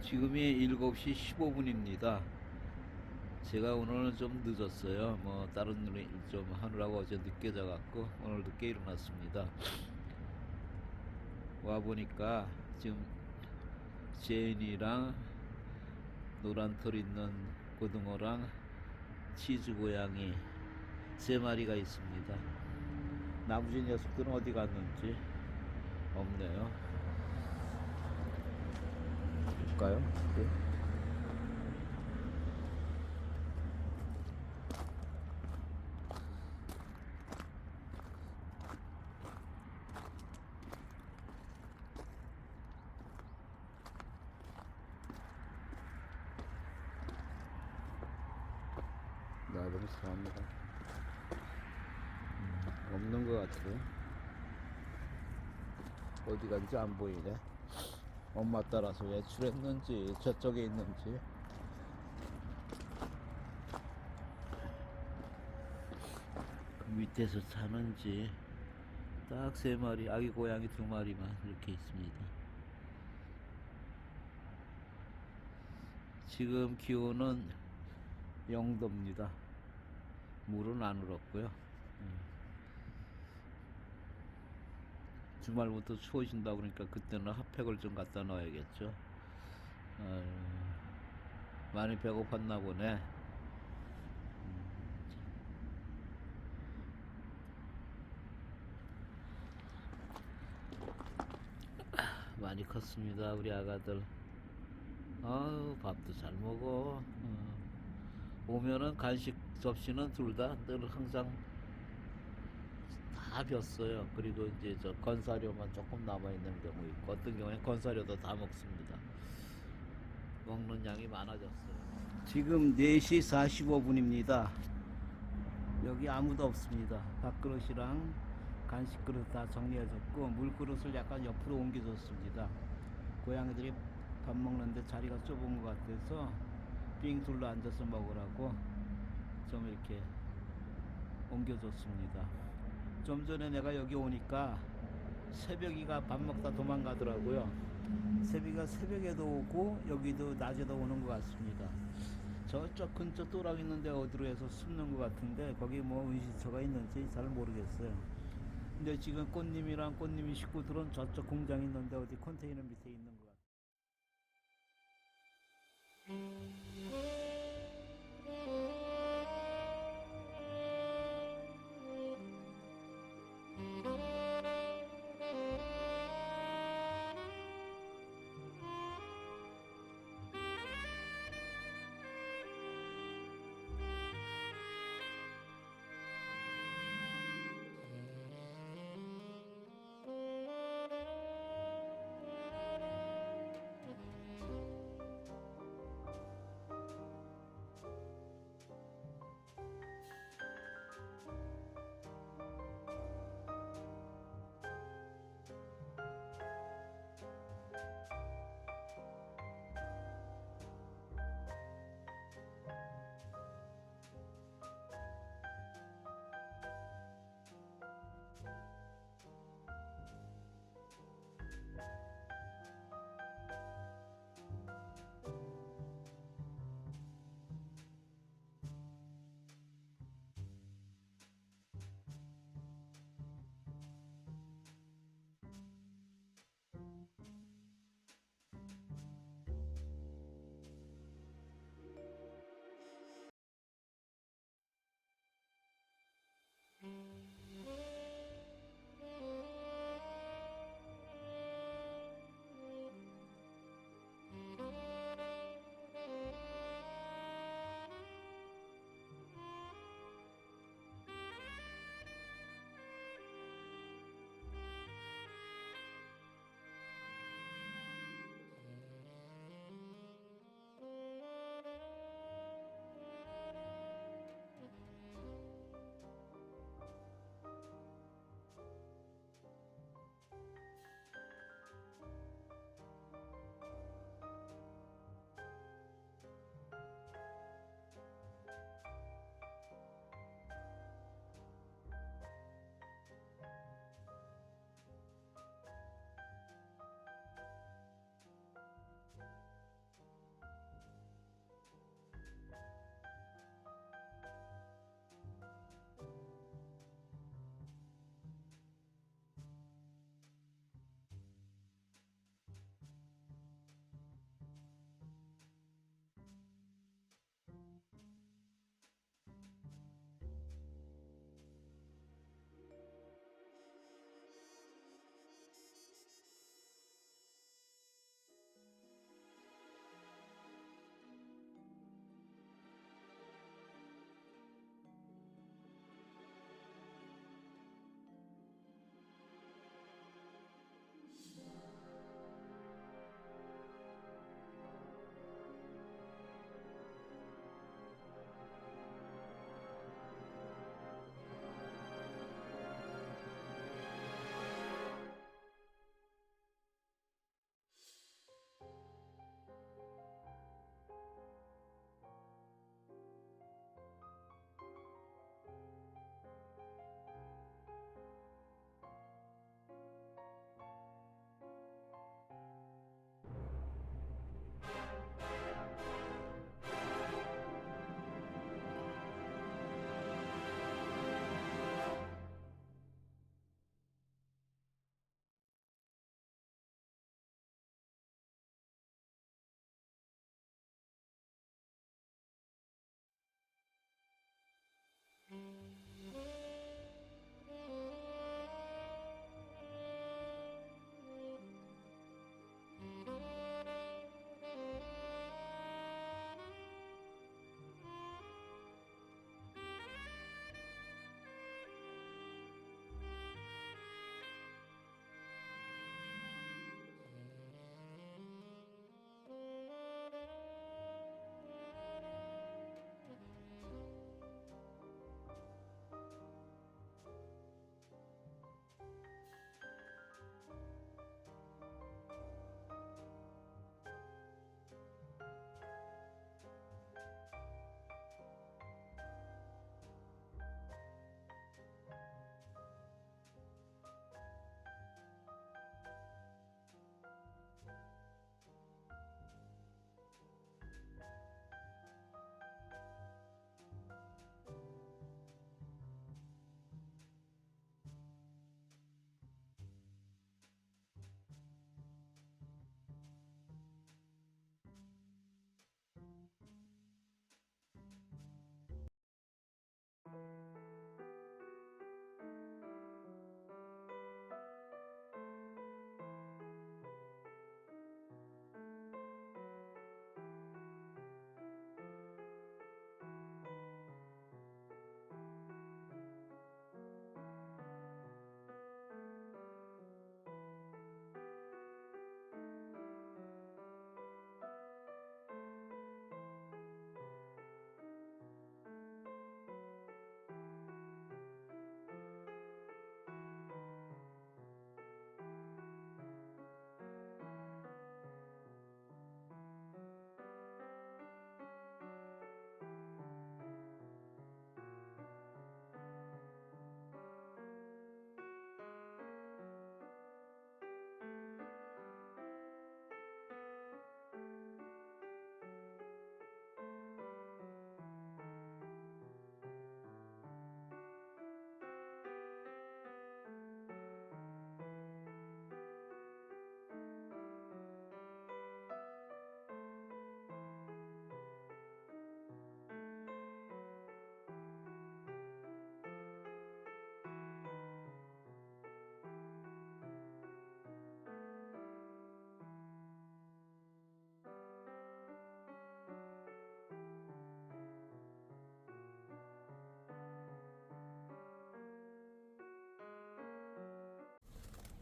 지금이 7시 15분입니다. 제가 오늘은 좀 늦었어요. 뭐 다른 일 좀 하느라고 어제 늦게 자갖고 오늘 늦게 일어났습니다. 와 보니까 지금 제인이랑 노란 털 있는 고등어랑 치즈 고양이 세 마리가 있습니다. 나머지 녀석들은 어디 갔는지 없네요. 볼까요? 네. 나도 사합니다. 없는 것 같아요. 어디 간지 안 보이네. 엄마 따라서 외출했는지 저쪽에 있는지. 그 밑에서 사는지. 딱 세 마리, 아기 고양이 두 마리만 이렇게 있습니다. 지금 기온은 0도입니다. 물은 안 울었고요. 주말부터 추워진다 그러니까 그때는 핫팩을 좀 갖다 놔야겠죠. 많이 배고팠나 보네. 많이 컸습니다 우리 아가들. 아유 밥도 잘 먹어. 오면은 간식 접시는 둘 다 늘 항상 다 비었어요. 그리고 이제 저 건사료만 조금 남아있는 경우 있고 어떤 경우에 건사료도 다 먹습니다. 먹는 양이 많아졌어요. 지금 4시 45분입니다. 여기 아무도 없습니다. 밥그릇이랑 간식 그릇 다 정리해줬고 물그릇을 약간 옆으로 옮겨줬습니다. 고양이들이 밥 먹는데 자리가 좁은 것 같아서 삥 둘러 앉아서 먹으라고 좀 이렇게 옮겨줬습니다. 좀 전에 내가 여기 오니까 새벽이가 밥 먹다 도망가더라고요. 새벽에도 오고 여기도 낮에도 오는 것 같습니다. 저쪽 근처 또랑 있는데 어디로 해서 숨는 것 같은데 거기 뭐 은신처가 있는지 잘 모르겠어요. 근데 지금 꽃님이랑 꽃님이 식구들은 저쪽 공장 있는데 어디 컨테이너 밑에 있는 것 같아요.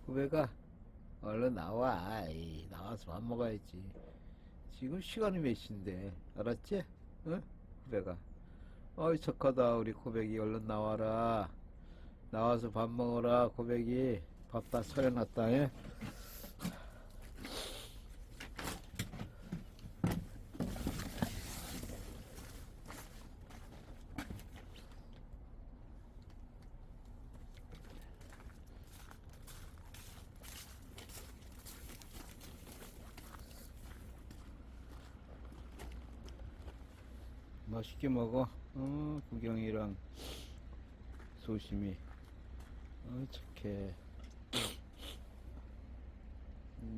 후배가 얼른 나와. 아이, 나와서 밥 먹어야지. 지금 시간이 몇 시인데, 알았지? 응? 후배가. 어이, 착하다. 우리 고백이 얼른 나와라. 나와서 밥 먹어라. 고백이 밥 다 차려놨다. 예? 맛있게 먹어. 구경이랑 소심이. 착해.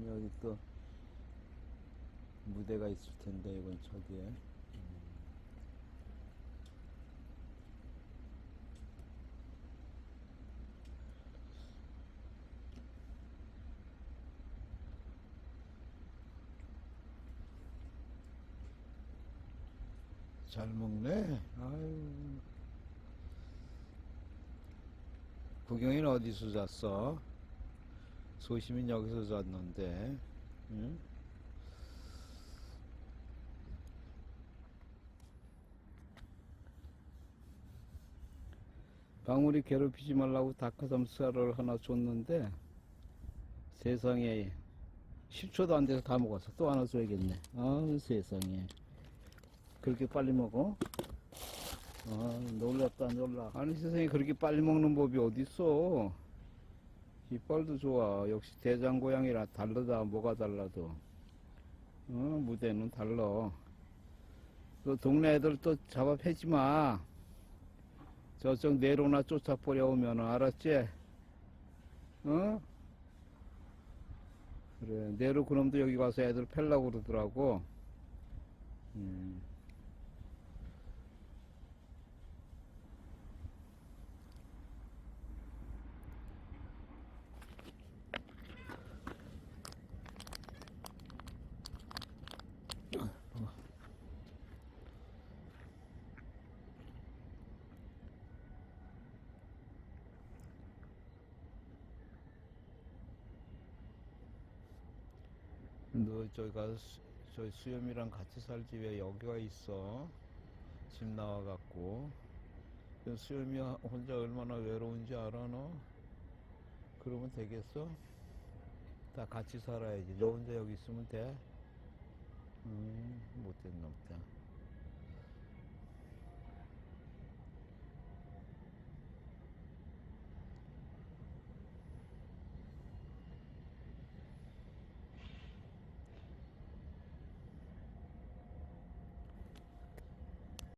여기 또 무대가 있을 텐데, 이번 저기에. 잘 먹네. 아유. 구경이는 어디서 잤어? 소심이는 여기서 잤는데. 응? 방울이 괴롭히지 말라고 닭가슴살을 하나 줬는데 세상에 10초도 안 돼서 다 먹었어. 또 하나 줘야겠네. 세상에. 그렇게 빨리 먹어? 놀랍다, 놀라. 아니, 세상에 그렇게 빨리 먹는 법이 어딨어. 이빨도 좋아. 역시 대장고양이라 다르다. 뭐가 달라도. 무대는 달라. 또 동네 애들 또 잡아 패지 마. 저쪽 내로나 쫓아버려오면, 알았지? 어? 그래. 내로 그놈도 여기 와서 애들 팰라고 그러더라고. 너 저기 가서 저희 수염이랑 같이 살지 왜 여기가 있어? 집 나와갖고. 수염이 혼자 얼마나 외로운지 알아 너? 그러면 되겠어? 다 같이 살아야지. 너 혼자 여기 있으면 돼? 못된 놈다.